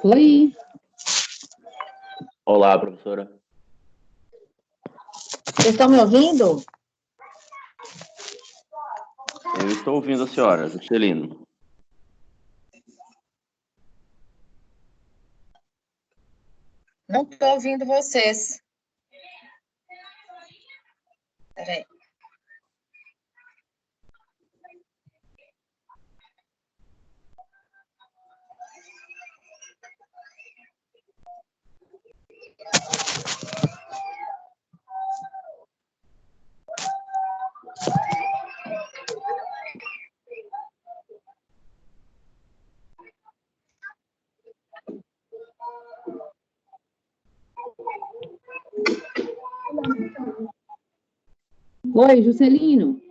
Oi. Olá, professora. Vocês estão me ouvindo? Eu estou ouvindo a senhora, Juscelino. Não estou ouvindo vocês. Peraí. Oi, Juscelino.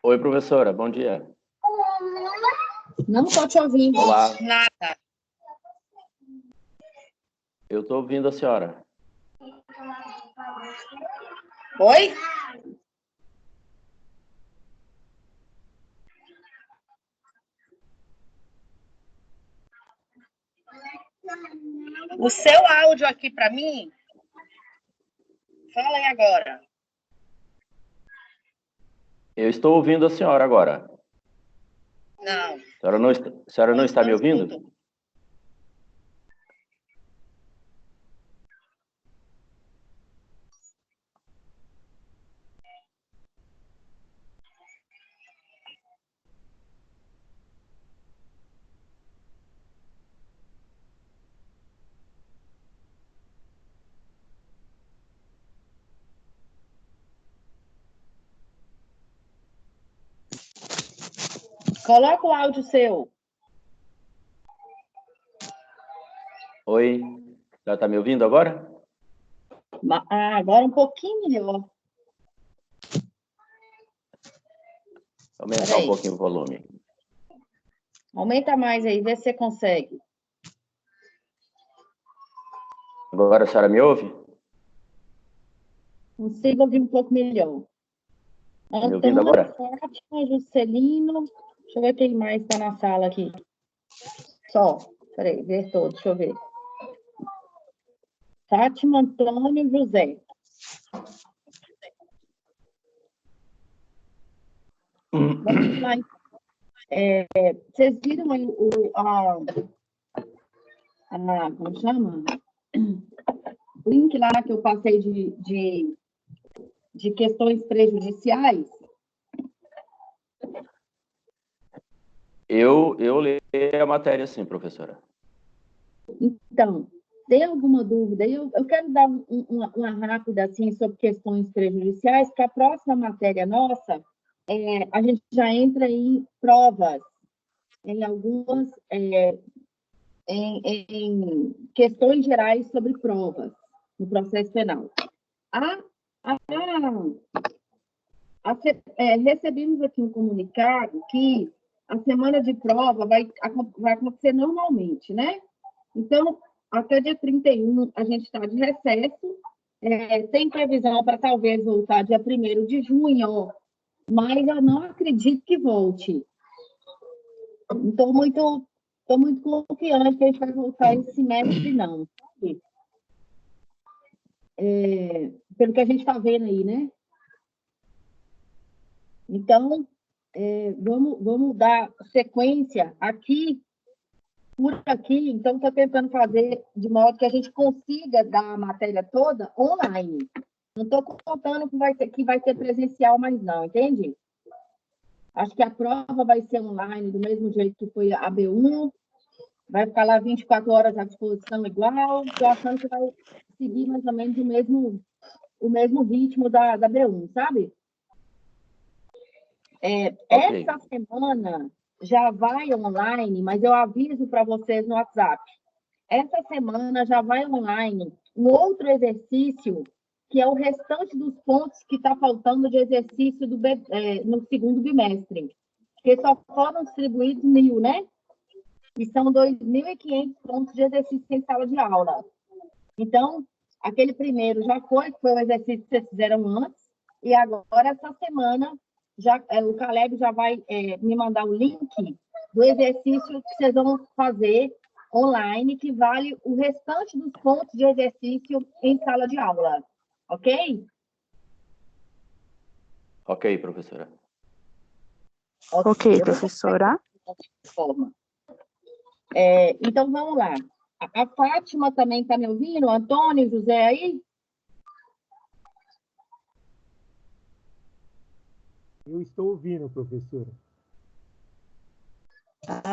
Oi, professora, bom dia. Não estou te ouvindo. Olá. Nada. Eu estou ouvindo a senhora. Oi? O seu áudio aqui para mim? Fala aí agora. Eu estou ouvindo a senhora agora. Não. A senhora não está me ouvindo? Escuto. Coloca o áudio seu. Oi, a senhora está me ouvindo agora? Agora um pouquinho melhor. Aumentar um pouquinho o volume. Aumenta mais aí, vê se você consegue. Agora a senhora me ouve? Consigo ouvir um pouco melhor. Está me ouvindo agora? Fátima, Juscelino. Deixa eu ver quem mais está na sala aqui. Só. Peraí, ver todos, deixa eu ver. Fátima, Antônio, José. Vamos lá. Vocês viram aí como chama? O link lá que eu passei de questões prejudiciais? Eu li a matéria sim, professora. Então, tem alguma dúvida? Eu quero dar uma rápida assim, sobre questões prejudiciais, porque a próxima matéria nossa, a gente já entra em provas, em algumas, em questões gerais sobre provas no processo penal. Recebemos aqui um comunicado que a semana de prova vai acontecer normalmente, né? Então, até dia 31, a gente está de recesso, tem previsão para talvez voltar dia 1º de junho, mas eu não acredito que volte. Não estou muito confiante que a gente vai voltar esse semestre, não. Pelo que a gente está vendo aí, né? Então, vamos dar sequência aqui, por aqui. Então, estou tentando fazer de modo que a gente consiga dar a matéria toda online. Não estou contando que vai ter presencial mais não, entende? Acho que a prova vai ser online, do mesmo jeito que foi a B1, vai ficar lá 24 horas à disposição igual. Estou achando que vai seguir mais ou menos o mesmo ritmo da B1, sabe? Ok. Essa semana já vai online, mas eu aviso para vocês no WhatsApp. Essa semana já vai online um outro exercício, que é o restante dos pontos que está faltando de exercício no segundo bimestre. Porque só foram distribuídos 1.000, né? e são 2.500 pontos de exercício em sala de aula. Então, aquele primeiro já foi, que foi o exercício que vocês fizeram antes, e agora, essa semana, o Caleb já vai me mandar o link do exercício que vocês vão fazer online, que vale o restante dos pontos de exercício em sala de aula. Ok? Ok, professora. Ok, professora. Então, vamos lá. A Fátima também está me ouvindo? Antônio, José aí? Eu estou ouvindo, professora.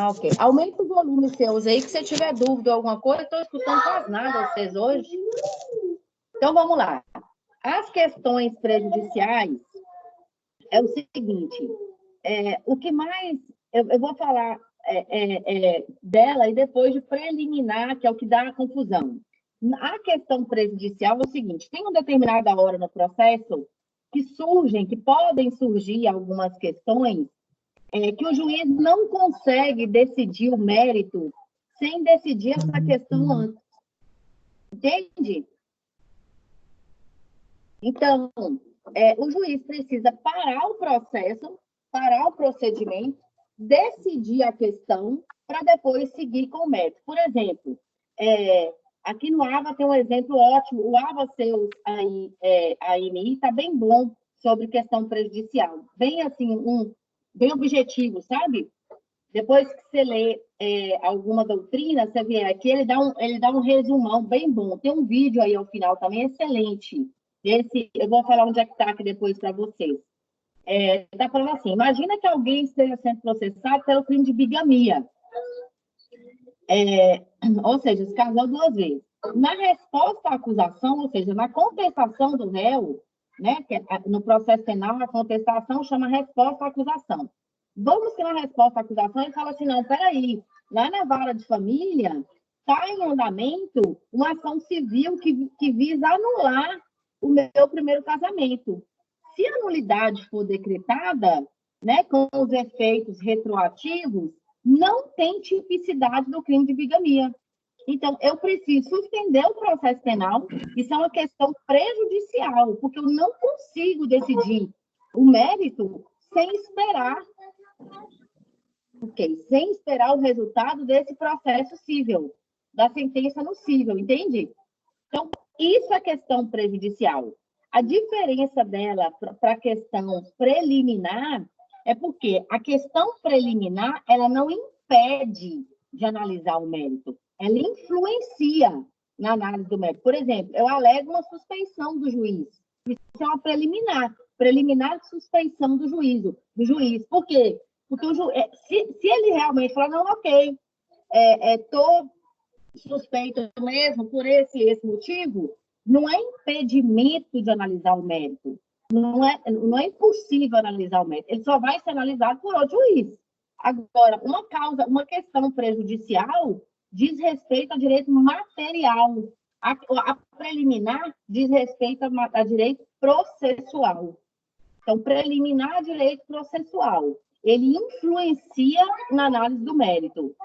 Ok. Aumenta o volume seus aí, que se tiver dúvida ou alguma coisa, eu estou escutando quase nada vocês hoje. Então, vamos lá. As questões prejudiciais é o seguinte, o que mais... Eu vou falar dela e depois de preliminar, que é o que dá a confusão. A questão prejudicial é o seguinte, tem uma determinada hora no processo que podem surgir algumas questões que o juiz não consegue decidir o mérito sem decidir essa questão antes. Entende? Então, o juiz precisa parar o processo, parar o procedimento, decidir a questão para depois seguir com o mérito. Por exemplo, aqui no AVA tem um exemplo ótimo, o AVA Seus AMI está bem bom sobre questão prejudicial, bem assim, bem objetivo, sabe? Depois que você lê alguma doutrina, você vê aqui, ele dá um resumão bem bom. Tem um vídeo aí ao final também excelente. Eu vou falar onde é que está aqui depois para vocês. Está falando assim, imagina que alguém esteja sendo processado pelo crime de bigamia. Ou seja, se casou 2 vezes. Na resposta à acusação, ou seja, na contestação do réu, né, no processo penal, a contestação chama resposta à acusação. Vamos que na resposta à acusação ele fala assim, não, peraí, lá na vara de família está em andamento uma ação civil que visa anular o meu primeiro casamento. Se a nulidade for decretada, né, com os efeitos retroativos, não tem tipicidade do crime de bigamia. Então, eu preciso suspender o processo penal, isso é uma questão prejudicial, porque eu não consigo decidir o mérito sem esperar o resultado desse processo cível, da sentença no cível, entende? Então, isso é questão prejudicial. A diferença dela para a questão preliminar é porque a questão preliminar, ela não impede de analisar o mérito, ela influencia na análise do mérito. Por exemplo, eu alego uma suspeição do juiz. Isso é uma preliminar de suspeição do juiz. Por quê? Porque se ele realmente falar, não, ok, estou suspeito mesmo por esse motivo, não é impedimento de analisar o mérito. Não é impossível analisar o mérito. Ele só vai ser analisado por outro juiz. Agora, uma questão prejudicial diz respeito a direito material. A preliminar diz respeito a direito processual. Então, preliminar a direito processual. Ele influencia na análise do mérito.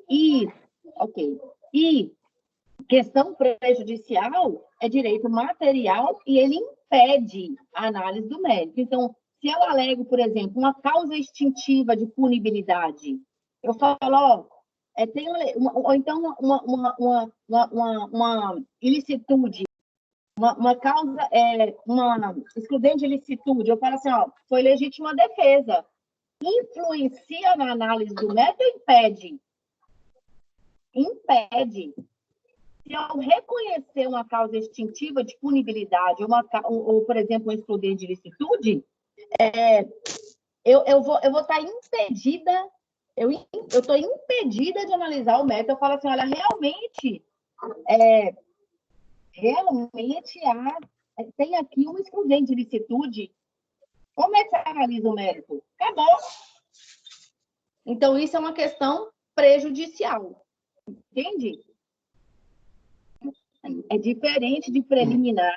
E questão prejudicial é direito material e ele impede a análise do mérito. Então, se eu alego, por exemplo, uma causa extintiva de punibilidade, eu falo, ou então uma ilicitude, uma causa, uma excludente de ilicitude, eu falo assim, foi legítima defesa. Influencia na análise do mérito ou impede? Impede. Se eu reconhecer uma causa extintiva de punibilidade, ou por exemplo, uma excludente de ilicitude, eu vou estar impedida, eu estou impedida de analisar o mérito. Eu falo assim, olha, realmente tem aqui uma excludente de ilicitude. Como é que você analisa o mérito? Acabou. Então, isso é uma questão prejudicial. Entende? É diferente de preliminar.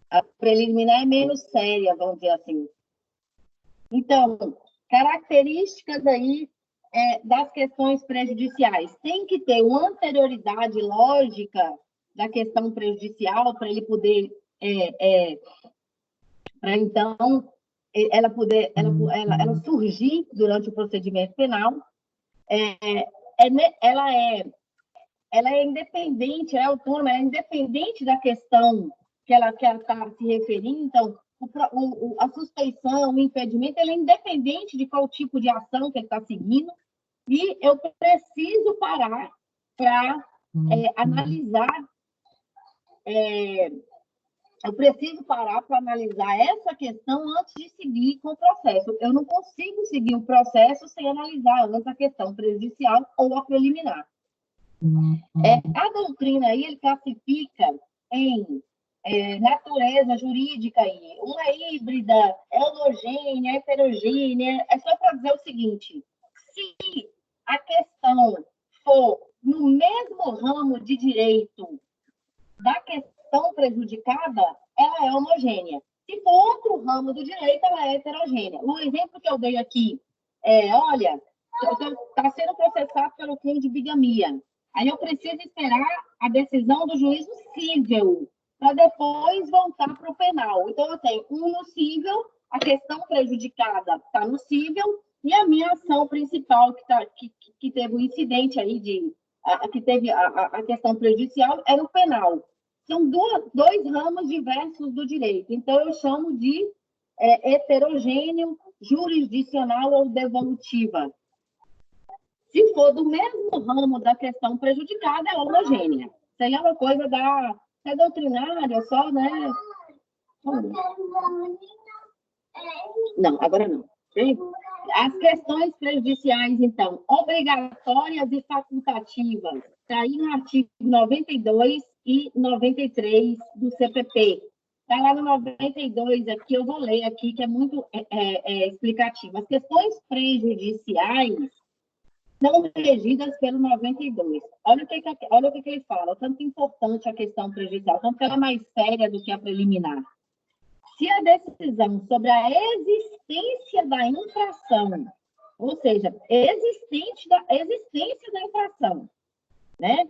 A preliminar é menos séria, vamos dizer assim. Então, características aí das questões prejudiciais. Tem que ter uma anterioridade lógica da questão prejudicial para ele poder, para então ela poder, ela surgir durante o procedimento penal. Ela é independente, é autônoma, é independente da questão que ela está se referindo. Então, a suspeição, o impedimento, ele é independente de qual tipo de ação que ele está seguindo, e eu preciso parar para analisar, essa questão antes de seguir com o processo. Eu não consigo seguir o processo sem analisar antes a questão prejudicial ou a preliminar. A doutrina aí, ele classifica em natureza jurídica aí, uma híbrida, homogênea, heterogênea. É só para dizer o seguinte: se a questão for no mesmo ramo de direito da questão prejudicada, ela é homogênea. Se for outro ramo do direito, ela é heterogênea. O exemplo que eu dei aqui olha, está sendo processado pelo crime de bigamia. Aí eu preciso esperar a decisão do juízo cível para depois voltar para o penal. Então, eu tenho no cível, a questão prejudicada está no cível, e a minha ação principal, que teve o incidente aí, que teve a questão prejudicial, é no penal. São dois ramos diversos do direito. Então, eu chamo de heterogêneo, jurisdicional ou devolutiva. Se for do mesmo ramo da questão prejudicada, é homogênea. Isso aí é uma coisa doutrinária, só, né? Não, agora não. As questões prejudiciais, então, obrigatórias e facultativas. Está aí no artigo 92 e 93 do CPP. Está lá no 92, aqui eu vou ler aqui, que é muito explicativo. As questões prejudiciais são regidas pelo 92. Olha o que ele fala, o tanto importante a questão prejudicial, tanto que ela é mais séria do que a preliminar. Se a decisão sobre a existência da infração, ou seja, existência da infração, né?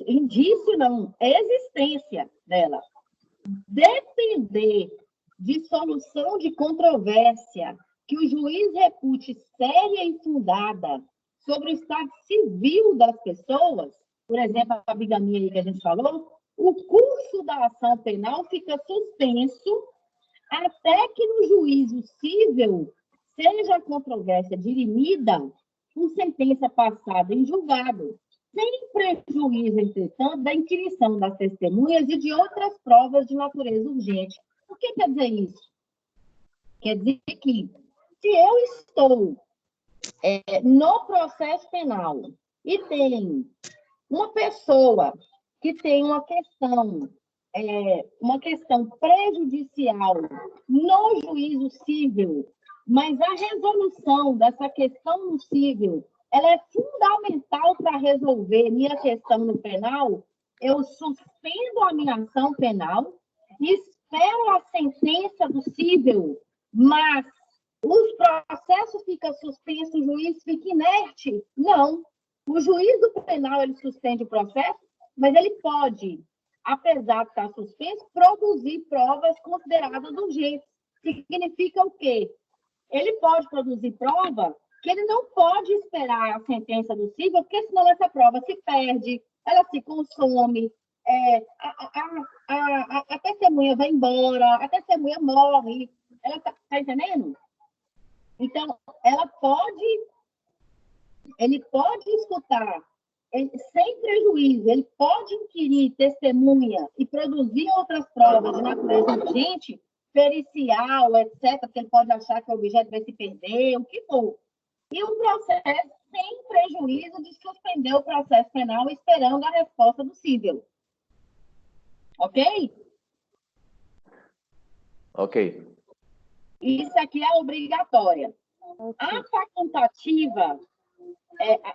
Indício não, existência dela, depender de solução de controvérsia que o juiz repute séria e fundada sobre o estado civil das pessoas, por exemplo, a bigamia aí que a gente falou, o curso da ação penal fica suspenso até que no juízo cível seja a controvérsia dirimida por sentença passada em julgado, sem prejuízo, entretanto, da inquirição das testemunhas e de outras provas de natureza urgente. O que quer dizer isso? Quer dizer que, se eu estou no processo penal e tem uma pessoa que tem uma questão prejudicial no juízo cível, mas a resolução dessa questão no cível, ela é fundamental para resolver minha questão no penal, eu suspendo a minha ação penal, espero a sentença do cível, mas os processos ficam suspensos, o juiz fica inerte? Não. O juiz do penal, ele suspende o processo, mas ele pode, apesar de estar suspenso, produzir provas consideradas urgentes. Significa o quê? Ele pode produzir prova que ele não pode esperar a sentença do cível, porque senão essa prova se perde, ela se consome, a testemunha vai embora, a testemunha morre. Ela tá entendendo? Então, ele pode escutar sem prejuízo, ele pode inquirir testemunha e produzir outras provas de natureza urgente, pericial, etc., porque ele pode achar que o objeto vai se perder, o que for. E o processo sem prejuízo de suspender o processo penal esperando a resposta do cível. Ok? Ok. Isso aqui é obrigatória. A facultativa,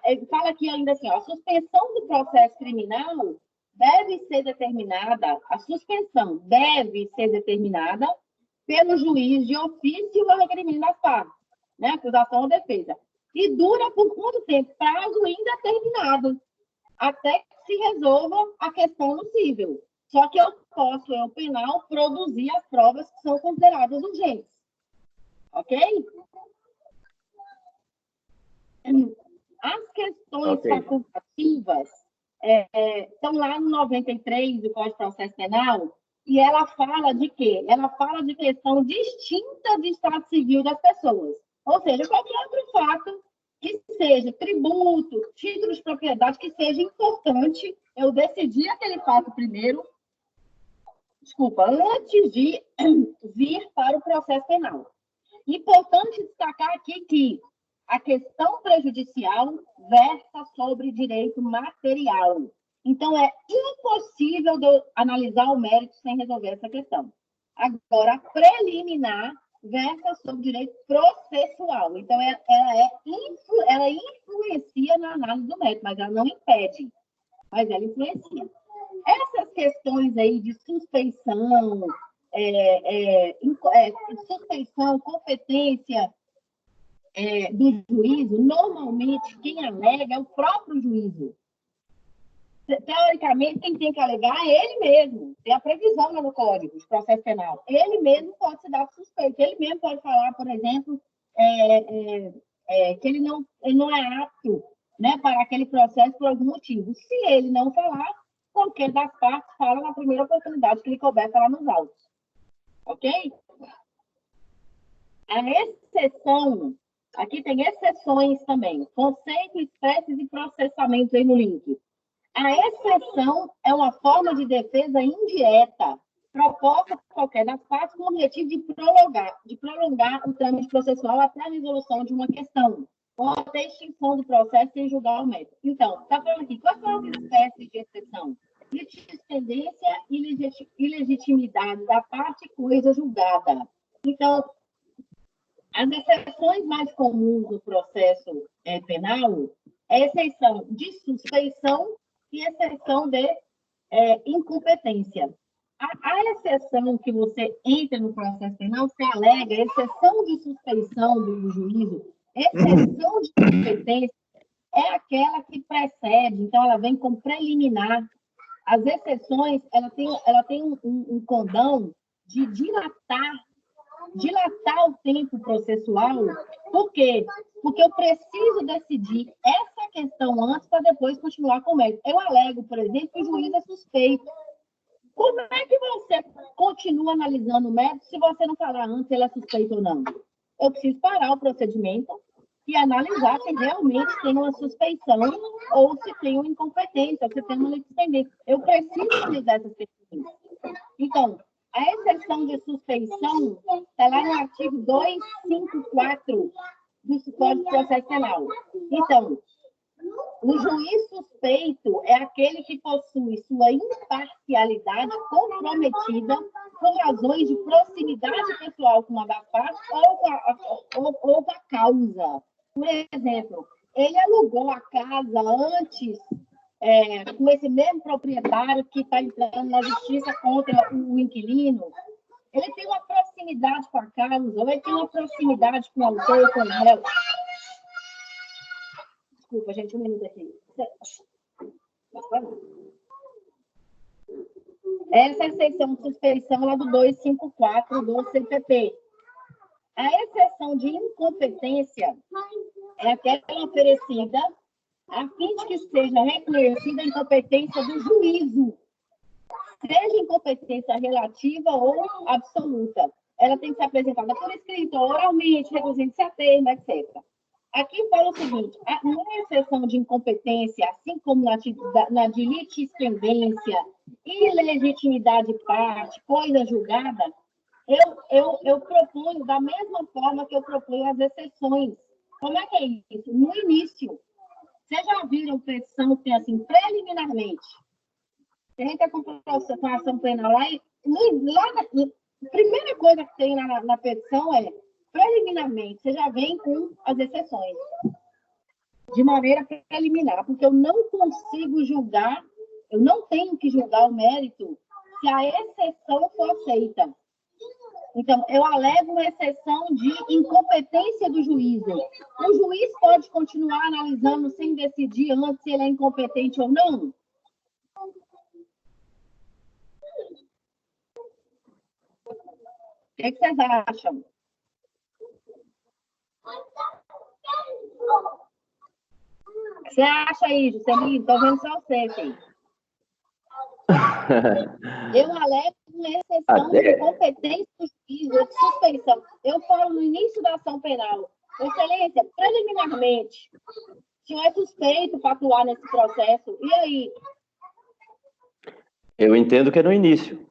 ele fala aqui ainda assim, a suspensão do processo criminal deve ser determinada, a suspensão deve ser determinada pelo juiz de ofício ou requerimento das partes, né? Acusação ou defesa. e dura por quanto tempo? Prazo indeterminado, até que se resolva a questão no cível. Só que eu posso, eu penal, produzir as provas que são consideradas urgentes. Ok? As questões facultativas estão lá no 93 do Código de Processo Penal, e ela fala de quê? Ela fala de questão distinta de estado civil das pessoas. Ou seja, qualquer outro fato que seja tributo, título de propriedade, que seja importante, eu decidi aquele fato primeiro, antes de vir para o processo penal. Importante destacar aqui que a questão prejudicial versa sobre direito material. Então, é impossível de eu analisar o mérito sem resolver essa questão. Agora, a preliminar versa sobre direito processual. Então, ela influencia na análise do mérito, mas ela não impede, mas ela influencia. Essas questões aí de suspeição, competência do juízo, normalmente quem alega é o próprio juízo. Teoricamente, quem tem que alegar é ele mesmo. Tem a previsão no Código de Processo Penal. Ele mesmo pode se dar suspeito. Ele mesmo pode falar, por exemplo, que ele não é apto, né, para aquele processo por algum motivo. Se ele não falar, qualquer das partes fala na primeira oportunidade que lhe couber falar nos autos. Ok? A exceção, aqui tem exceções também, conceito, espécies e processamento aí no link. A exceção é uma forma de defesa indireta, proposta por qualquer das partes com o objetivo de prolongar o trâmite processual até a resolução de uma questão, ou até a extinção do processo sem julgar o mérito. Então, está falando aqui, quais são as espécies de exceção? Litispendência e legitimidade da parte coisa julgada. Então, as exceções mais comuns do processo penal é exceção de suspeição e exceção de incompetência. A exceção que você entra no processo penal, você alega exceção de suspeição do juízo, exceção de incompetência é aquela que precede, então ela vem com preliminar. As exceções, ela tem um condão de dilatar o tempo processual. Por quê? Porque eu preciso decidir essa questão antes para depois continuar com o mérito. Eu alego, por exemplo, que o juiz é suspeito. Como é que você continua analisando o mérito se você não falar antes se ele é suspeito ou não? Eu preciso parar o procedimento e analisar se realmente tem uma suspeição ou se tem uma incompetência, ou se tem uma litispendência. Eu preciso analisar essas questões. Então, a exceção de suspeição está lá no artigo 254 do Código de Processo Penal. Então, o juiz suspeito é aquele que possui sua imparcialidade comprometida por razões de proximidade pessoal com uma das partes ou com a causa. Por exemplo, ele alugou a casa antes com esse mesmo proprietário que está entrando na justiça contra o inquilino. Ele tem uma proximidade com a causa, ou ele tem uma proximidade com o autor, com o réu. Desculpa, gente, um minuto aqui. Essa é a exceção de suspeição lá do 254 do CPP. A exceção de incompetência é aquela oferecida a fim de que seja reconhecida a incompetência do juízo, seja incompetência relativa ou absoluta. Ela tem que ser apresentada por escrito, oralmente, reduzindo-se a termo, etc. Aqui fala o seguinte, na exceção de incompetência, assim como na de litispendência, ilegitimidade de parte, coisa julgada, eu proponho da mesma forma que eu proponho as exceções. Como é que é isso? No início, vocês já viram petição que tem assim, preliminarmente? Se a gente está com ação penal lá, a primeira coisa que tem na petição é, preliminarmente, você já vem com as exceções. De maneira preliminar, porque eu não consigo julgar, eu não tenho que julgar o mérito se a exceção for aceita. Então, eu alego uma exceção de incompetência do juízo. O juiz pode continuar analisando sem decidir antes se ele é incompetente ou não? O que vocês acham? O que você acha aí, Juscelino? Estou vendo só você, filho. Eu alego uma exceção de competência do juiz, de suspeição. Eu falo no início da ação penal. Excelência, preliminarmente, o senhor é suspeito para atuar nesse processo. E aí? Eu entendo que é no início.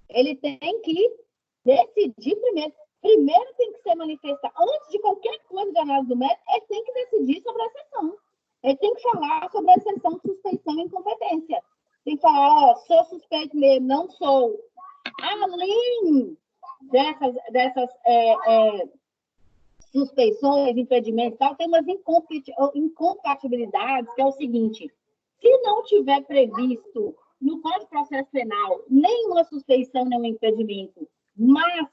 Ele tem que decidir primeiro. Primeiro tem que ser manifestado. Antes de qualquer coisa de análise do mérito, ele tem que decidir sobre a exceção. Ele tem que falar sobre a exceção de suspeição e incompetência. Tem que falar, ó, sou suspeito mesmo, não sou. Além dessas suspeições, impedimentos e tal, tem umas incompatibilidades, que é o seguinte: se não tiver previsto no Código de Processo Penal nenhuma suspeição, nenhum impedimento, mas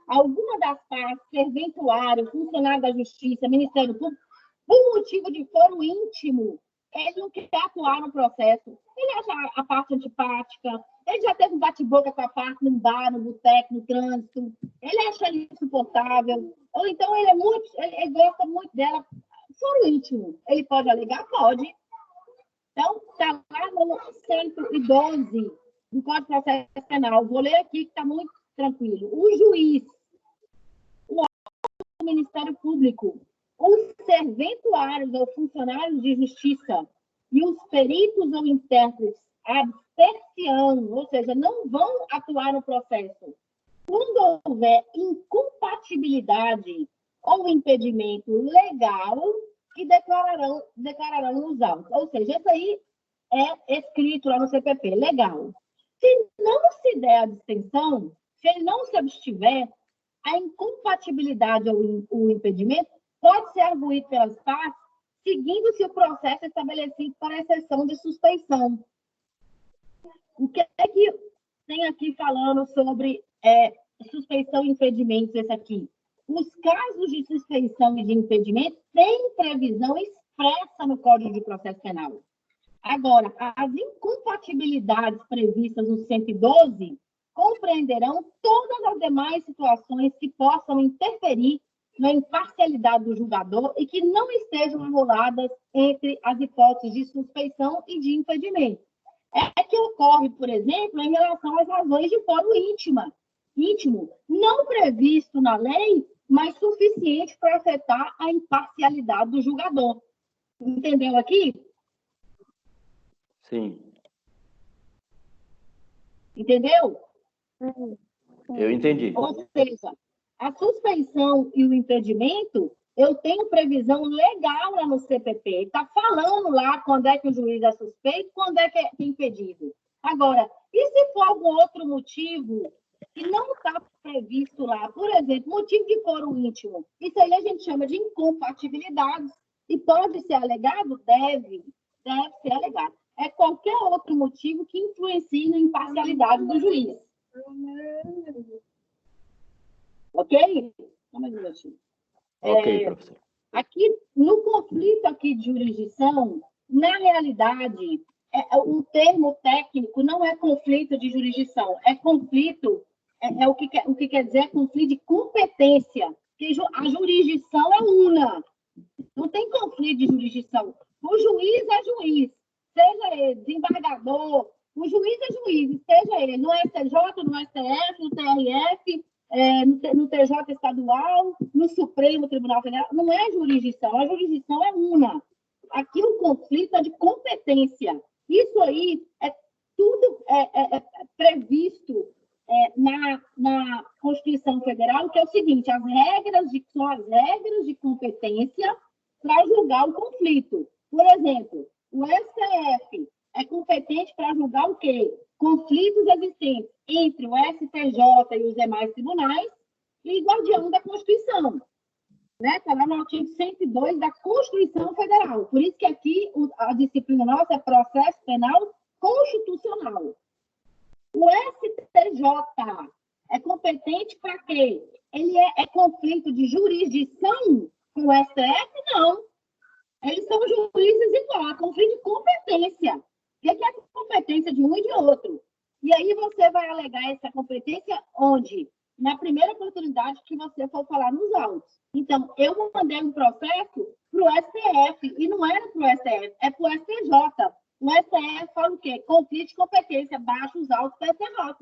alguma das partes, serventuário, funcionário da Justiça, Ministério Público, por motivo de foro íntimo, ele não quer atuar no processo, ele acha a parte antipática, ele já teve um bate-boca com a parte num bar, no boteco, no trânsito, ele acha ele insuportável, ou então ele gosta muito dela, foro íntimo. Ele pode alegar? Pode. Então, está lá no 112 do Código de Processo Penal. Vou ler aqui, que está muito tranquilo. O juiz, o Ministério Público, os serventuários ou funcionários de justiça e os peritos ou intérpretes abster-se-ão, ou seja, não vão atuar no processo. Quando houver incompatibilidade ou impedimento legal, e declararão os autos. Ou seja, isso aí é escrito lá no CPP, legal. Se não se der a abstenção, se ele não se abstiver, a incompatibilidade ou o impedimento pode ser arguído pelas partes, seguindo-se o processo estabelecido para exceção de suspeição. O que é que tem aqui falando sobre suspeição e impedimentos, esse aqui? Os casos de suspeição e de impedimento têm previsão expressa no Código de Processo Penal. Agora, as incompatibilidades previstas no 112 compreenderão todas as demais situações que possam interferir na imparcialidade do julgador e que não estejam enroladas entre as hipóteses de suspeição e de impedimento. É que ocorre, por exemplo, em relação às razões de foro íntimo, não previsto na lei, mas suficiente para afetar a imparcialidade do julgador. Entendeu aqui? Sim. Entendeu? Eu entendi. Ou seja, a suspeição e o impedimento, eu tenho previsão legal lá no CPP. Está falando lá quando é que o juiz é suspeito, quando é que é impedido. Agora, e se for algum outro motivo que não está previsto lá? Por exemplo, motivo de foro íntimo. Isso aí a gente chama de incompatibilidades. E pode ser alegado? Deve ser alegado. É qualquer outro motivo que influencie na imparcialidade do juiz. Ok? Ok, professor. Aqui, no conflito aqui de jurisdição, na realidade, o termo técnico não é conflito de jurisdição, é conflito, o que quer dizer é conflito de competência, porque a jurisdição é una, não tem conflito de jurisdição. O juiz é juiz, seja ele desembargador, o juiz é juiz, seja ele no STJ, no STF, no TRF, no TJ estadual, no Supremo Tribunal Federal, não é jurisdição, a jurisdição é una. Aqui o conflito é de competência. Isso aí é tudo previsto na Constituição Federal, que é o seguinte: são as regras de competência para julgar o conflito. Por exemplo, o STF é competente para julgar o quê? Conflitos existentes entre o STJ e os demais tribunais e guardião da Constituição. Está lá no artigo 102 da Constituição Federal. Por isso que aqui a disciplina nossa é processo penal constitucional. O STJ É competente para quê? Ele é conflito de jurisdição com o STF? Não. Eles são juízes igual, é conflito de competência. O que é a competência de um e de outro? E aí você vai alegar essa competência onde? Na primeira oportunidade que você for falar nos autos. Então, eu mandei um processo para o STF, e não era para o STF, é para o STJ. O STF fala o quê? Conflito de competência, baixa os autos do STJ.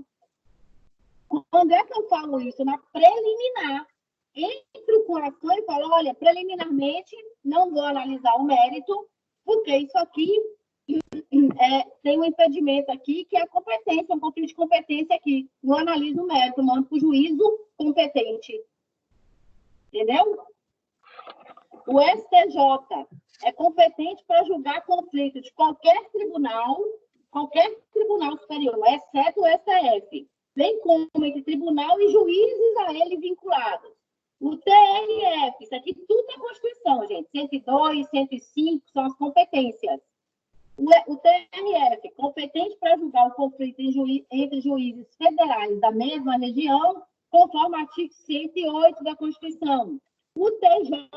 Quando é que eu falo isso? Na preliminar. Entro com a ação e falo, olha, preliminarmente, não vou analisar o mérito, porque isso aqui tem um impedimento aqui, que é a competência, um conflito de competência aqui. Não analiso o mérito, mando para o juízo competente. Entendeu? O STJ é competente para julgar conflito de qualquer tribunal superior, exceto o STF, bem como entre tribunal e juízes a ele vinculados. O TRF, isso aqui tudo é Constituição, gente. 102, 105 são as competências. O TRF, competente para julgar o conflito entre juízes federais da mesma região, conforme o artigo 108 da Constituição. O TJ,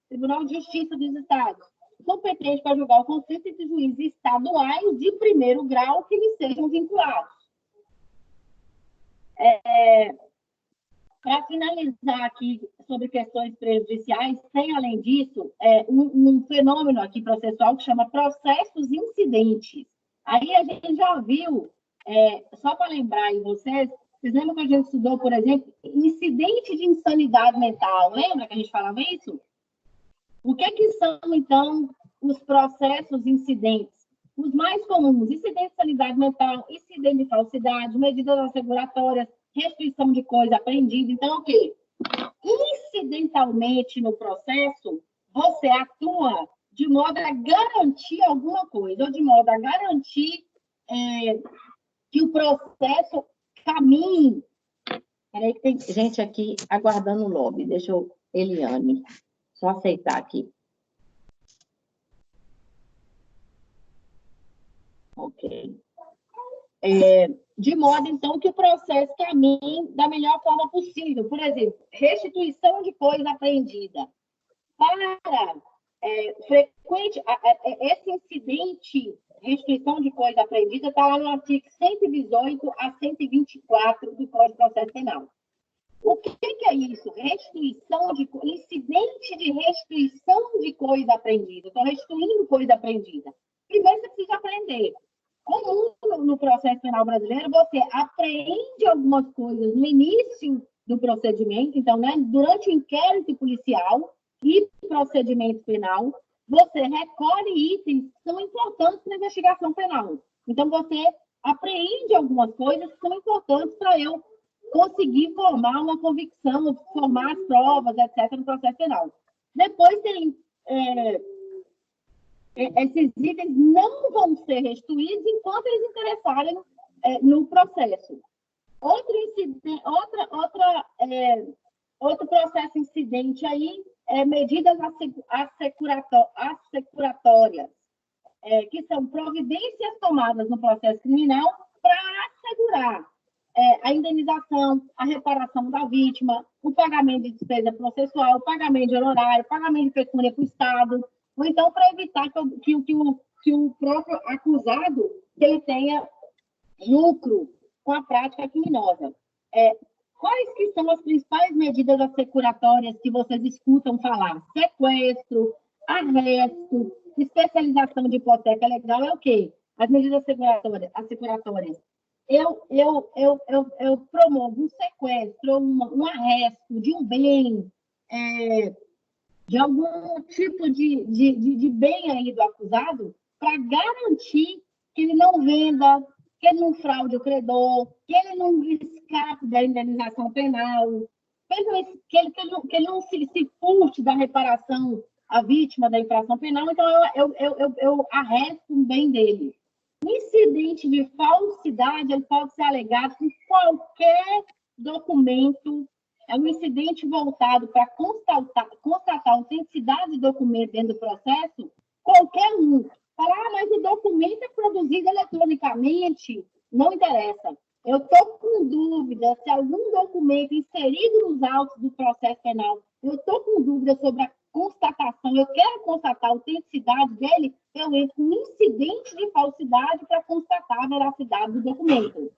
Tribunal de Justiça dos Estados, competente para julgar o conflito entre juízes estaduais de primeiro grau que lhes sejam vinculados. Para finalizar aqui sobre questões prejudiciais, tem, além disso, um fenômeno aqui processual que chama processos incidentes. Aí a gente já viu, só para lembrar aí vocês lembram que a gente estudou, por exemplo, incidente de insanidade mental? Lembra que a gente falava isso? O que são, então, os processos incidentes? Os mais comuns: incidente de sanidade mental, incidente de falsidade, medidas asseguratórias, restrição de coisa apreendida. Então, o quê? Incidentalmente no processo, você atua de modo a garantir alguma coisa, ou de modo a garantir que o processo caminhe. Peraí que tem gente aqui aguardando o lobby. Deixa eu... Eliane, só aceitar aqui. Ok. De modo, então, que o processo caminhe da melhor forma possível. Por exemplo, restituição de coisa apreendida. Para frequente, esse incidente, restituição de coisa apreendida, está lá no artigo 118 a 124 do Código de Processo Penal. O que é isso? Incidente de restituição de coisa apreendida. Estou restituindo coisa apreendida. Primeiro, você precisa aprender. Comum no processo penal brasileiro, você apreende algumas coisas no início do procedimento. Então, né, durante o inquérito policial e procedimento penal, você recolhe itens que são importantes para a investigação penal. Então, você apreende algumas coisas que são importantes para eu conseguir formar uma convicção, formar as provas, etc., no processo penal. Depois tem... esses itens não vão ser restituídos enquanto eles interessarem no processo. Outro processo incidente aí é medidas assecuratórias, que são providências tomadas no processo criminal para assegurar a indenização, a reparação da vítima, o pagamento de despesa processual, o pagamento de honorário, o pagamento de pecúnia para o Estado, ou então para evitar que o próprio acusado ele tenha lucro com a prática criminosa. Quais que são as principais medidas assecuratórias que vocês escutam falar? Sequestro, arresto, especialização de hipoteca legal é o quê? As medidas assecuratórias. Eu promovo um sequestro, um arresto de um bem, de algum tipo de bem aí do acusado, para garantir que ele não venda, que ele não fraude o credor, que ele não escape da indenização penal, que ele não se furte da reparação à vítima da infração penal. Então, eu arresto um bem dele. Incidente de falsidade, ele pode ser alegado com qualquer documento. É um incidente voltado para constatar a autenticidade do documento dentro do processo, qualquer um. Falar, mas o documento é produzido eletronicamente, não interessa. Eu estou com dúvida se algum documento inserido nos autos do processo penal, eu estou com dúvida sobre a constatação, eu quero constatar a autenticidade dele, eu entro com um incidente de falsidade para constatar a veracidade do documento.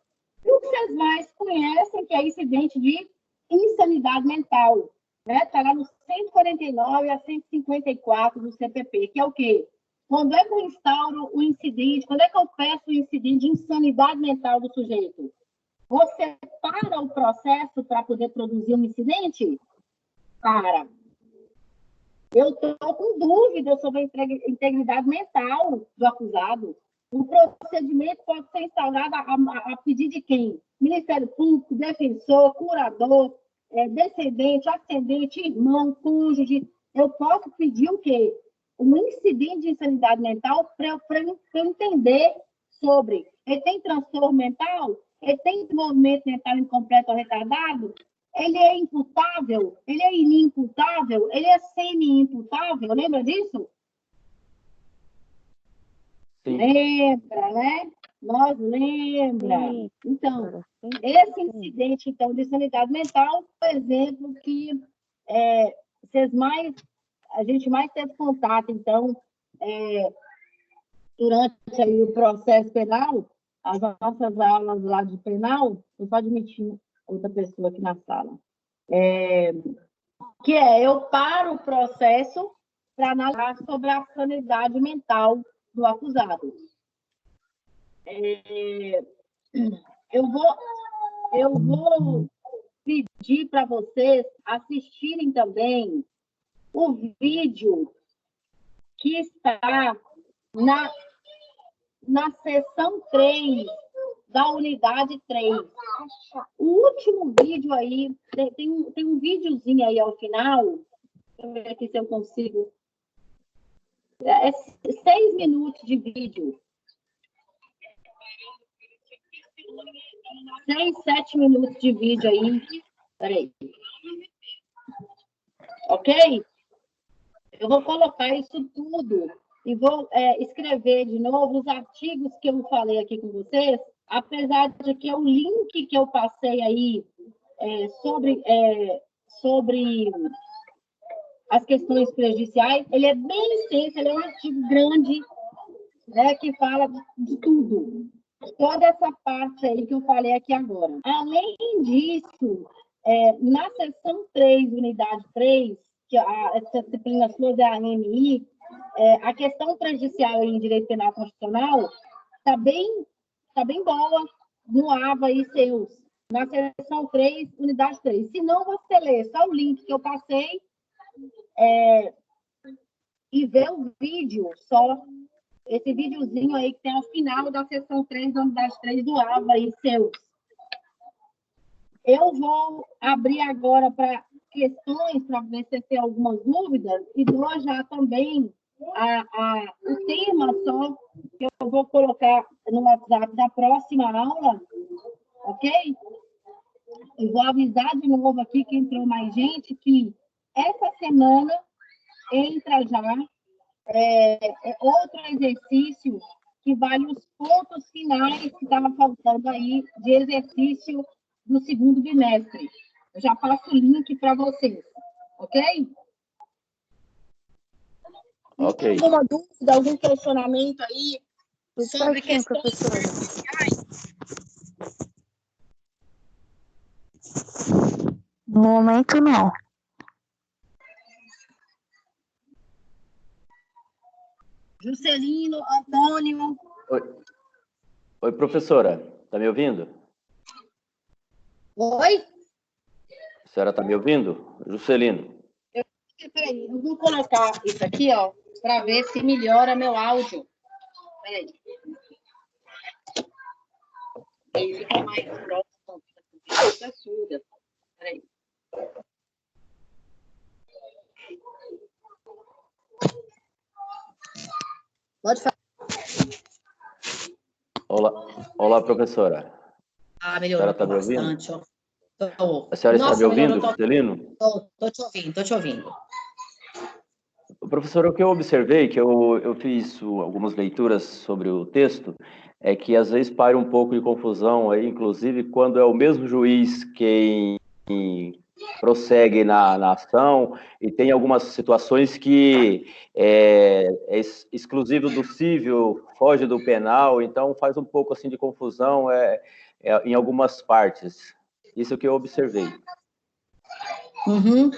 E o que vocês mais conhecem, que é incidente de insanidade mental, né? Está lá no 149 a 154 do CPP, que é o quê? Quando é que eu instauro o incidente? Quando é que eu peço o incidente de insanidade mental do sujeito? Você para o processo para poder produzir um incidente? Para. Eu estou com dúvida sobre a integridade mental do acusado. O procedimento pode ser instaurado a pedido de quem? Ministério Público, defensor, curador, descendente, ascendente, irmão, cônjuge. Eu posso pedir o quê? Um incidente de insanidade mental para eu entender sobre. Ele tem transtorno mental? Ele tem desenvolvimento mental incompleto ou retardado? Ele é imputável? Ele é inimputável? Ele é semi-imputável? Lembra disso? Sim. Lembra, né? Nós lembra. Sim. Então, esse incidente, então, de sanidade mental, por exemplo, que a gente mais teve contato, então, durante aí o processo penal, as nossas aulas lá de penal, eu só admitir outra pessoa aqui na sala, que eu paro o processo para analisar sobre a sanidade mental do acusado. Eu vou pedir para vocês assistirem também o vídeo que está na seção 3 da unidade 3. O último vídeo aí, tem um videozinho aí ao final, deixa eu ver aqui se eu consigo. 6 minutos de vídeo. 6, 7 minutos de vídeo aí. Peraí. Ok? Eu vou colocar isso tudo e vou escrever de novo os artigos que eu falei aqui com vocês, apesar de que o link que eu passei aí sobre as questões prejudiciais, ele é bem extenso, ele é um artigo grande, né, que fala de tudo. Toda essa parte aí que eu falei aqui agora. Além disso, na seção 3, unidade 3, que essa disciplina sua da AMI, a questão prejudicial em direito penal constitucional está bem boa no AVA e seus, na seção 3, unidade 3. Se não, você lê só o link que eu passei e vê o vídeo só. Esse videozinho aí que tem ao final da seção 3, da unidade 3 do AVA e seus. Eu vou abrir agora para questões, para ver se tem algumas dúvidas, e dou já também o tema só, que eu vou colocar no WhatsApp da próxima aula, ok? E vou avisar de novo aqui que entrou mais gente, que essa semana entra já outro exercício que vale os pontos finais que estavam faltando aí de exercício do segundo bimestre. Eu já passo o link para vocês, ok? Ok. Tem alguma dúvida, algum questionamento aí sobre questões professora. prejudiciais? No momento, não. Juscelino, Antônio. Oi, professora. Está me ouvindo? Oi? A senhora está me ouvindo? Juscelino. Peraí, eu vou colocar isso aqui, ó, para ver se melhora meu áudio. Peraí. Aí fica mais próximo. Isso é surda. Peraí. Pode falar. Olá, professora. Melhorou A senhora está me ouvindo? bastante. Ó. A senhora está me ouvindo, melhorou. Juscelino? Tô te ouvindo. Professor, o que eu observei, que eu fiz algumas leituras sobre o texto, é que às vezes para um pouco de confusão aí, inclusive quando é o mesmo juiz quem prossegue na ação, e tem algumas situações que é exclusivo do civil, foge do penal, então faz um pouco assim de confusão em algumas partes. Isso que eu observei. Uhum.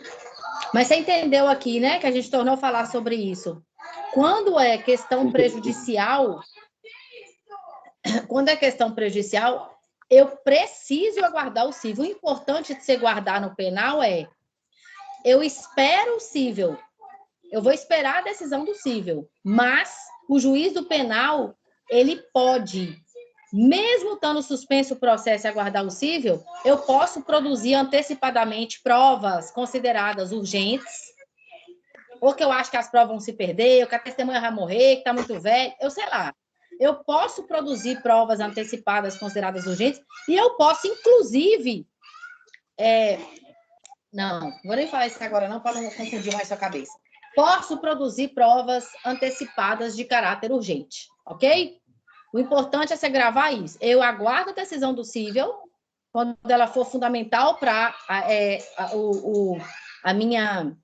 Mas você entendeu aqui, né, que a gente tornou a falar sobre isso. Quando é questão prejudicial, eu preciso aguardar o cível. O importante de você guardar no penal eu espero o cível. Eu vou esperar a decisão do cível, mas o juiz do penal, ele pode, mesmo estando suspenso o processo e aguardar o cível, eu posso produzir antecipadamente provas consideradas urgentes, ou que eu acho que as provas vão se perder, ou que a testemunha vai morrer, que está muito velha, eu sei lá. Eu posso produzir provas antecipadas consideradas urgentes e eu posso, inclusive... Não vou nem falar isso agora não, para não confundir mais sua cabeça. Posso produzir provas antecipadas de caráter urgente, ok? O importante é você gravar isso. Eu aguardo a decisão do cível, quando ela for fundamental para a minha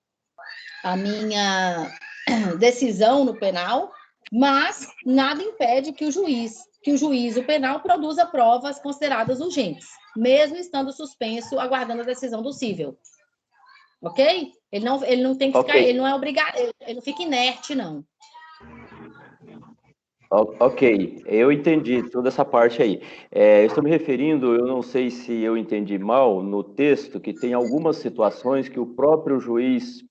decisão no penal, mas nada impede que o juiz do penal produza provas consideradas urgentes, mesmo estando suspenso, aguardando a decisão do cível. Ok? Ele não tem que ficar, Okay. ele não é obrigado, ele não fica inerte, não. Ok, eu entendi toda essa parte aí. Eu estou me referindo, eu não sei se eu entendi mal no texto, que tem algumas situações que o próprio juiz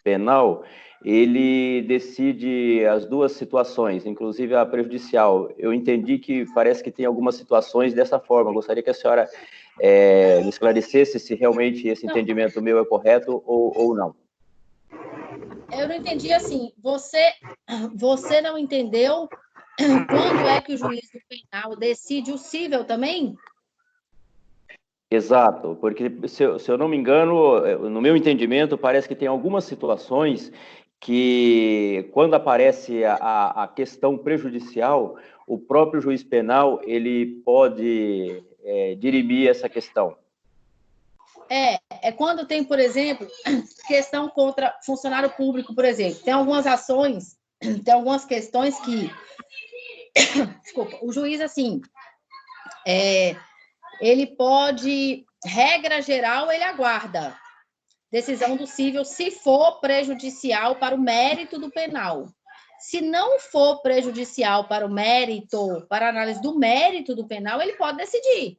penal, ele decide as duas situações, inclusive a prejudicial. Eu entendi que parece que tem algumas situações dessa forma. Eu gostaria que a senhora me esclarecesse se realmente esse entendimento meu é correto ou não. Eu não entendi assim. Você não entendeu quando é que o juiz do penal decide o cível também? Exato, porque se eu não me engano, no meu entendimento, parece que tem algumas situações que, quando aparece a questão prejudicial, o próprio juiz penal ele pode dirimir essa questão. É quando tem, por exemplo, questão contra funcionário público, por exemplo. Tem algumas ações, tem algumas questões que... Desculpa, o juiz, assim, ele pode, regra geral, ele aguarda decisão do cível se for prejudicial para o mérito do penal. Se não for prejudicial para o mérito, para a análise do mérito do penal, ele pode decidir.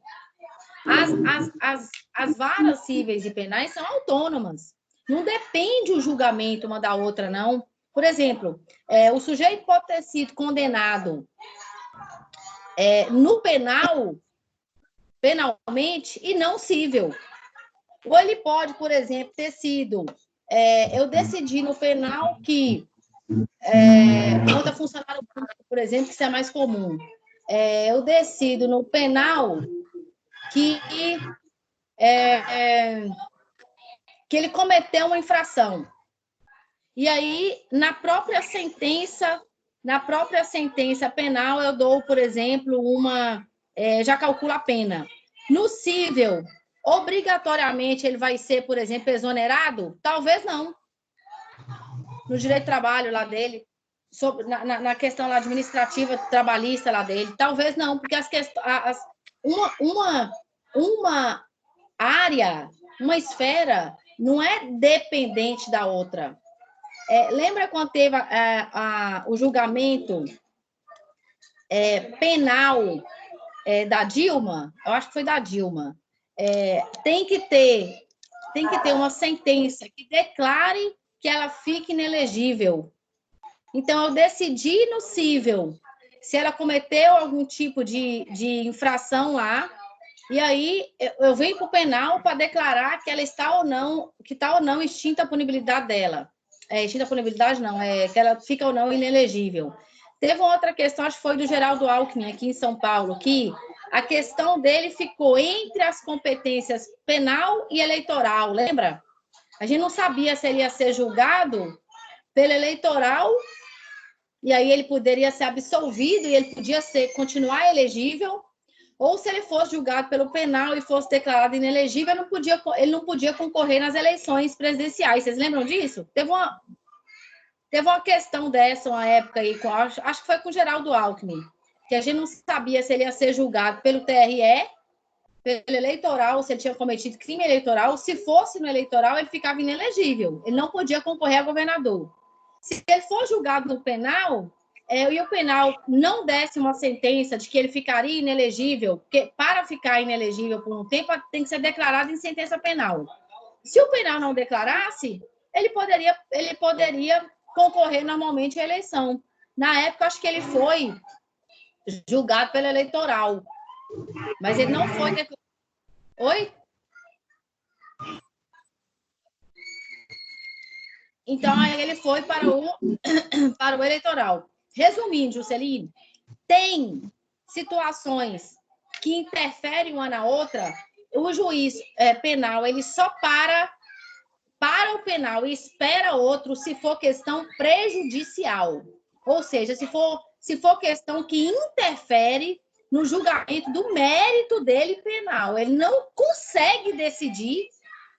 As varas cíveis e penais são autônomas. Não depende o julgamento uma da outra, não. Por exemplo, o sujeito pode ter sido condenado no penal, penalmente, e não cível. Ou ele pode, por exemplo, ter sido... eu decidi no penal que... contra funcionário público, por exemplo, que isso é mais comum. Eu decido no penal que ele cometeu uma infração. E aí, na própria sentença penal, eu dou, por exemplo, já calculo a pena. No cível, obrigatoriamente ele vai ser, por exemplo, exonerado? Talvez não. No direito do trabalho lá dele, na questão lá administrativa, trabalhista lá dele, talvez não, porque uma área, uma esfera, não é dependente da outra. Lembra quando teve o julgamento penal da Dilma? Eu acho que foi da Dilma. Tem que ter uma sentença que declare que ela fique inelegível. Então, eu decidi no cível se ela cometeu algum tipo de infração lá, e aí eu venho para o penal para declarar que ela está ou não, extinta a punibilidade dela. Extinta a punibilidade não, que ela fica ou não inelegível. Teve uma outra questão, acho que foi do Geraldo Alckmin, aqui em São Paulo, que a questão dele ficou entre as competências penal e eleitoral, lembra? A gente não sabia se ele ia ser julgado pelo eleitoral e aí ele poderia ser absolvido e ele podia continuar elegível, ou se ele fosse julgado pelo penal e fosse declarado inelegível, ele não podia concorrer nas eleições presidenciais. Vocês lembram disso? Teve uma questão dessa, uma época aí, acho que foi com o Geraldo Alckmin, que a gente não sabia se ele ia ser julgado pelo TRE, pelo eleitoral, se ele tinha cometido crime eleitoral. Se fosse no eleitoral, ele ficava inelegível. Ele não podia concorrer a governador. Se ele for julgado no penal, e o penal não desse uma sentença de que ele ficaria inelegível, porque para ficar inelegível por um tempo, tem que ser declarado em sentença penal. Se o penal não declarasse, ele poderia concorrer normalmente à eleição. Na época, acho que ele foi julgado pelo eleitoral, mas ele não foi declarado. Oi? Então, aí ele foi para o eleitoral. Resumindo, Juscelino, tem situações que interferem uma na outra. O juiz penal, ele só para o penal e espera outro se for questão prejudicial. Ou seja, se for questão que interfere no julgamento do mérito dele penal. Ele não consegue decidir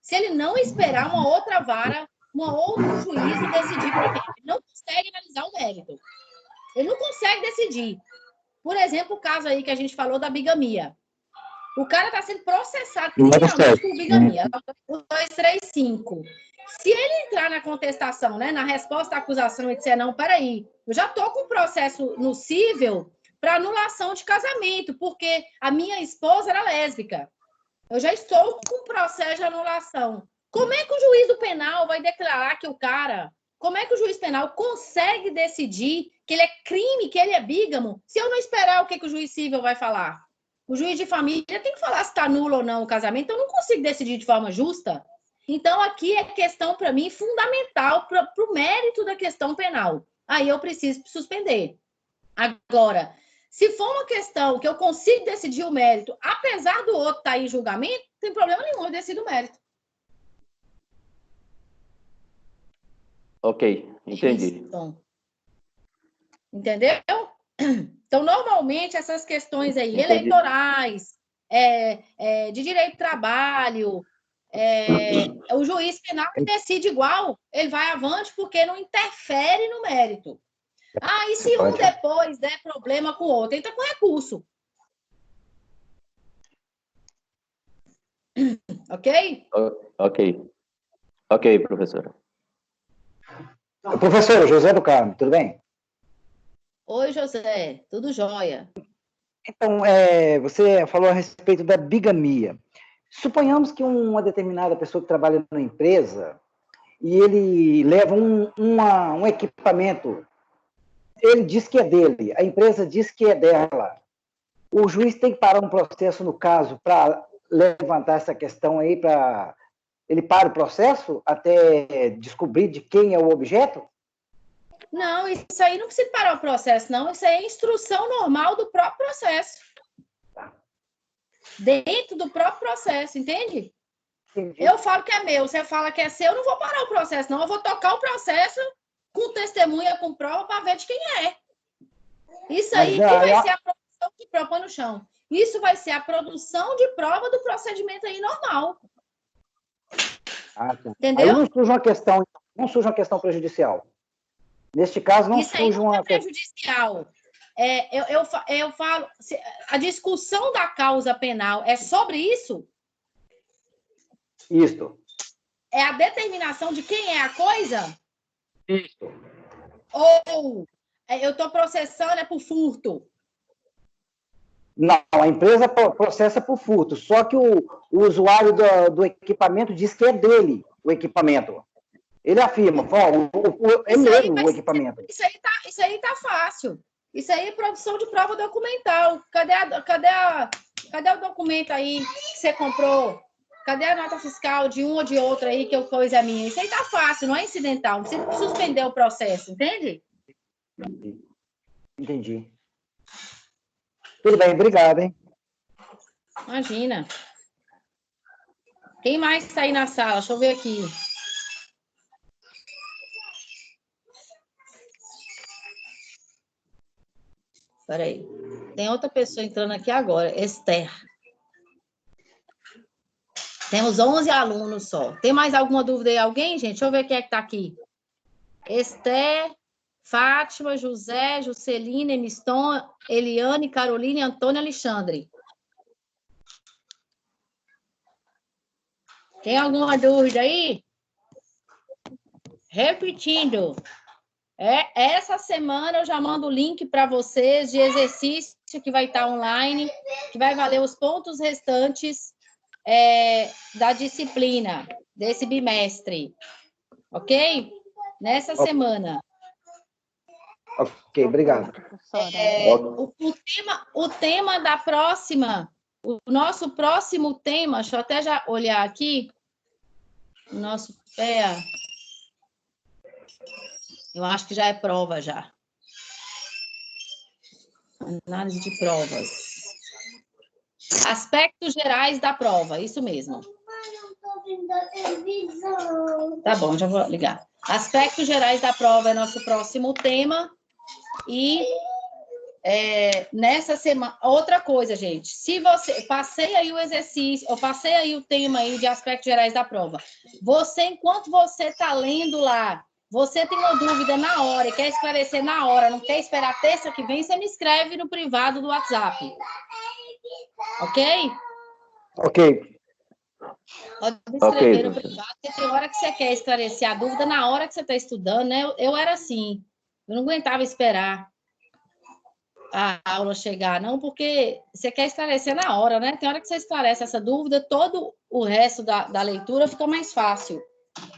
se ele não esperar uma outra vara, um outro juízo decidir por ele. Ele não consegue analisar o mérito. Ele não consegue decidir. Por exemplo, o caso aí que a gente falou da bigamia. O cara está sendo processado criminalmente por bigamia. 235. Se ele entrar na contestação, né, na resposta à acusação e disser, não, peraí, eu já estou com um processo no cível para anulação de casamento, porque a minha esposa era lésbica. Eu já estou com processo de anulação. Como é que o juiz do penal vai declarar que o cara... Como é que o juiz penal consegue decidir que ele é crime, que ele é bígamo, se eu não esperar o que o juiz civil vai falar? O juiz de família tem que falar se está nulo ou não o casamento, então eu não consigo decidir de forma justa. Então, aqui é questão, para mim, fundamental para o mérito da questão penal. Aí eu preciso suspender. Agora, se for uma questão que eu consigo decidir o mérito, apesar do outro estar em julgamento, não tem problema nenhum, eu decido o mérito. Ok, entendi. Isso. Entendeu? Então, normalmente, essas questões aí, Entendi. eleitorais, de direito do trabalho, o juiz penal decide igual, ele vai avante porque não interfere no mérito. Ah, e se um depois der problema com o outro? Entra com recurso. Ok? Ok, professora. Professor José do Carmo, tudo bem? Oi, José, tudo jóia. Então, você falou a respeito da bigamia. Suponhamos que uma determinada pessoa que trabalha numa empresa e ele leva um equipamento, ele diz que é dele, a empresa diz que é dela. O juiz tem que parar um processo, no caso, para levantar essa questão aí, para ele para o processo até descobrir de quem é o objeto? Não, isso aí não precisa parar o processo, não. Isso aí é instrução normal do próprio processo. Dentro do próprio processo, entende? Entendi. Eu falo que é meu, você fala que é seu, eu não vou parar o processo, não. Eu vou tocar o processo com testemunha, com prova, para ver de quem é. Isso aí que vai ser a produção de prova no chão. Isso vai ser a produção de prova do procedimento aí normal. Ah, tá. Entendeu? Aí não surge uma questão prejudicial. Neste caso, não surge uma... Isso aí não é prejudicial. Eu falo, a discussão da causa penal é sobre isso? Isso. É a determinação de quem é a coisa? Isso. Ou eu estou processando por furto? Não, a empresa processa por furto, só que o usuário do equipamento diz que é dele o equipamento. Ele afirma, é meu o equipamento. Isso aí tá fácil. Isso aí é produção de prova documental. Cadê o documento aí que você comprou? Cadê a nota fiscal de um ou de outro aí que coisa é minha? Isso aí tá fácil, não é incidental. Não precisa suspender o processo, entende? Entendi. Tudo bem, obrigado, hein? Imagina. Quem mais está aí na sala? Deixa eu ver aqui. Peraí. Tem outra pessoa entrando aqui agora, Esther. Temos 11 alunos só. Tem mais alguma dúvida aí? Alguém, gente? Deixa eu ver quem é que está aqui. Esther, Fátima, José, Juscelina, Eniston, Eliane, Carolina, Antônio, Alexandre. Tem alguma dúvida aí? Repetindo. Essa semana eu já mando o link para vocês de exercício que vai estar online, que vai valer os pontos restantes da disciplina, desse bimestre. Ok? Nessa semana. Ok, obrigado. O tema da próxima, o nosso próximo tema, deixa eu até já olhar aqui, o nosso eu acho que já é prova já. Análise de provas. Aspectos gerais da prova, isso mesmo. Tá bom, já vou ligar. Aspectos gerais da prova é nosso próximo tema. E nessa semana... Outra coisa, gente. Se você... Passei aí o exercício, eu passei aí o tema aí de aspectos gerais da prova. Você, enquanto você está lendo lá, você tem uma dúvida na hora e quer esclarecer na hora, não quer esperar terça que vem, você me escreve no privado do WhatsApp. Ok? Ok. Pode escrever no privado, porque tem hora que você quer esclarecer a dúvida na hora que você está estudando, né? Eu era assim, eu não aguentava esperar a aula chegar, não, porque você quer esclarecer na hora, né? Tem hora que você esclarece essa dúvida, todo o resto da leitura fica mais fácil,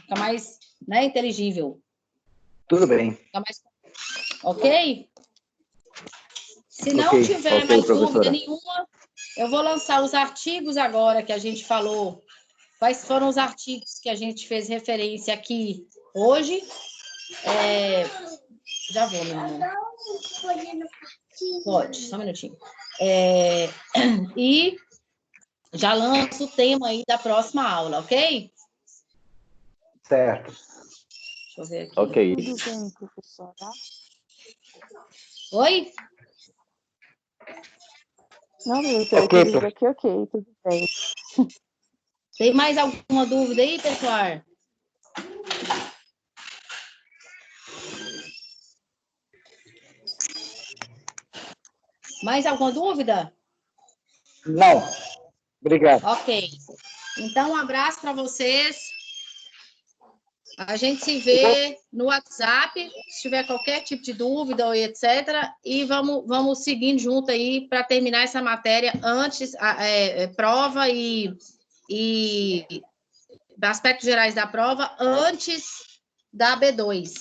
fica mais, né, inteligível. Tudo bem. Fica mais... Ok? Se não tiver mais dúvida nenhuma, eu vou lançar os artigos agora que a gente falou. Quais foram os artigos que a gente fez referência aqui hoje? Já vou, meu amor. Pode, só um minutinho. E já lanço o tema aí da próxima aula, ok? Certo. Deixa eu ver aqui. Ok. Tudo bem, professora? Oi? Não, professora, Ok, eu digo aqui, ok, tudo bem. Tem mais alguma dúvida aí, pessoal? Mais alguma dúvida? Não. Obrigado. Ok. Então, um abraço para vocês. A gente se vê no WhatsApp, se tiver qualquer tipo de dúvida ou etc. E vamos seguindo junto aí para terminar essa matéria antes, prova e aspectos gerais da prova, antes da B2.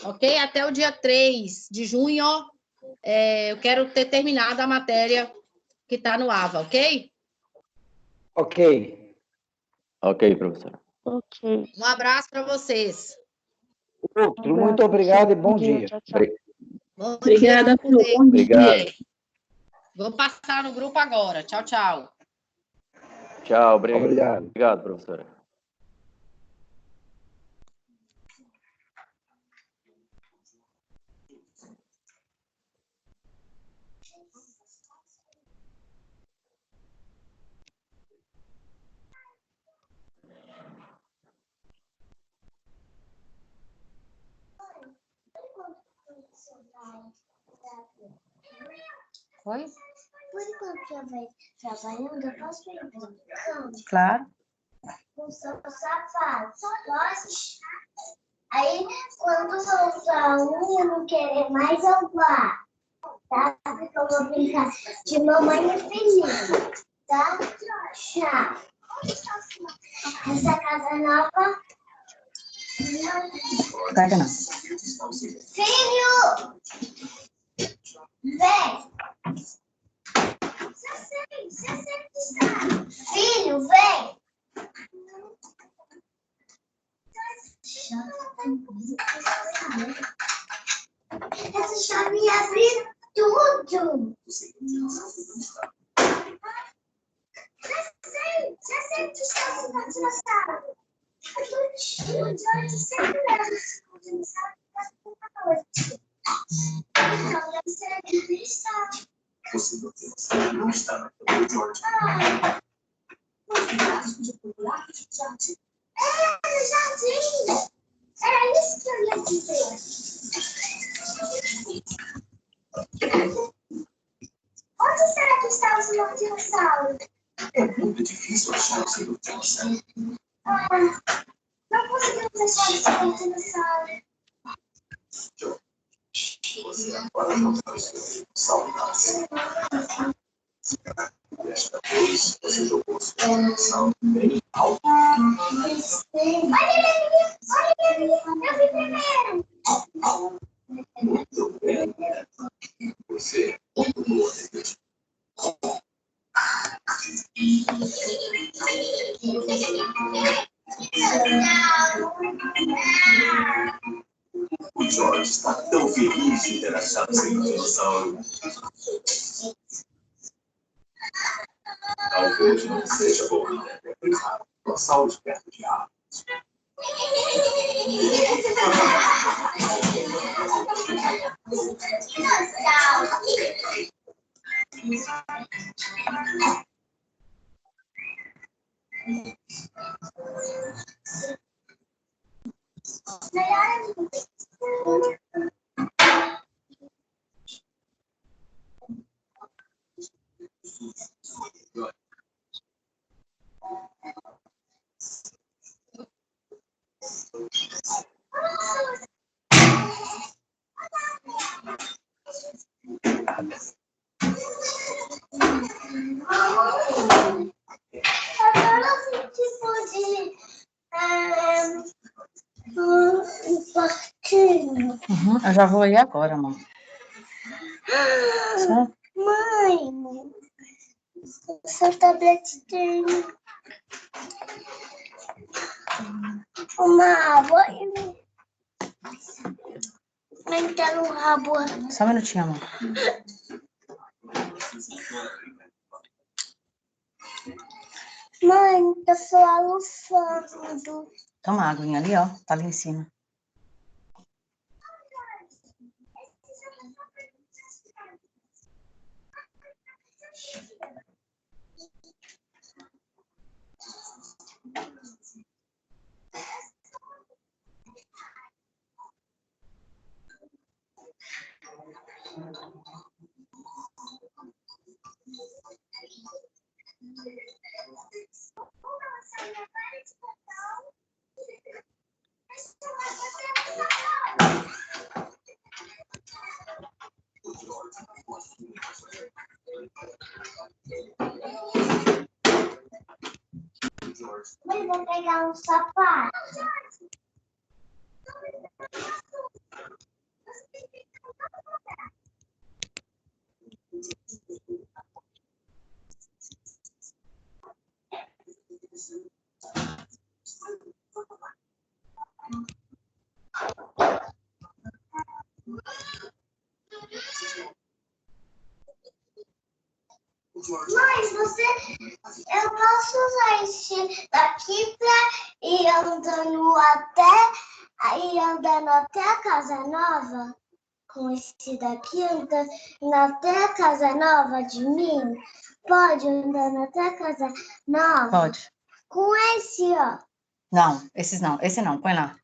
Ok? Até o dia 3 de junho, eu quero ter terminado a matéria que está no AVA, ok? Ok. Ok, professora. Ok. Um abraço para vocês. Outro, muito obrigado e bom dia. Tchau, tchau. Bom Obrigada, dia, Pro. Bom dia. Obrigado. Vou passar no grupo agora. Tchau, tchau. Tchau, obrigado. Obrigado. Obrigado, professora. Oi? Por enquanto você vai trabalhando, eu posso pegar um cama Claro. com seu sapato, pode? Aí, quando eu usar um e eu não querer mais, eu guardo, tá? Porque eu vou brincar de mamãe e filhinho, tá? Tchau. Essa casa nova... Pega não. Filho! Vem! Já sei que está. Filho, vem! Essa chave abre tudo. Já sei que está sentado na sala. Eu tô de segurança. Não sabe o que vai acontecer. Então, deve ser Você não está na cama do George. No jardim. Era isso que eu ia dizer. Onde será que está o senhor dinossauro? É muito difícil achar o senhor dinossauro. Não conseguimos achar o senhor dinossauro. Você agora não vai ser saudável. Desta vez, você jogou seu dinossauro bem alto. Olha ele, eu vi primeiro. Muito bem. Você é muito boa, O George está tão feliz de ter achado seu dinossauro. Talvez não seja bom interpretar dinossauros perto de árvores. Eu já vou aí agora, amor. Certo? Mãe, seu tablete tem uma água e entrar no rabo. Só um minutinho, amor. Mãe, eu sou almoçando. Toma a aguinha ali, ó. Tá ali em cima. Mãe, vou pegar um sapato. Mãe, eu posso usar esse daqui para ir andando até a casa nova? Com esse daqui, andando até a casa nova de mim? Pode andando até a casa nova? Pode. Com esse, ó. Não, esses não. Esse não, põe lá.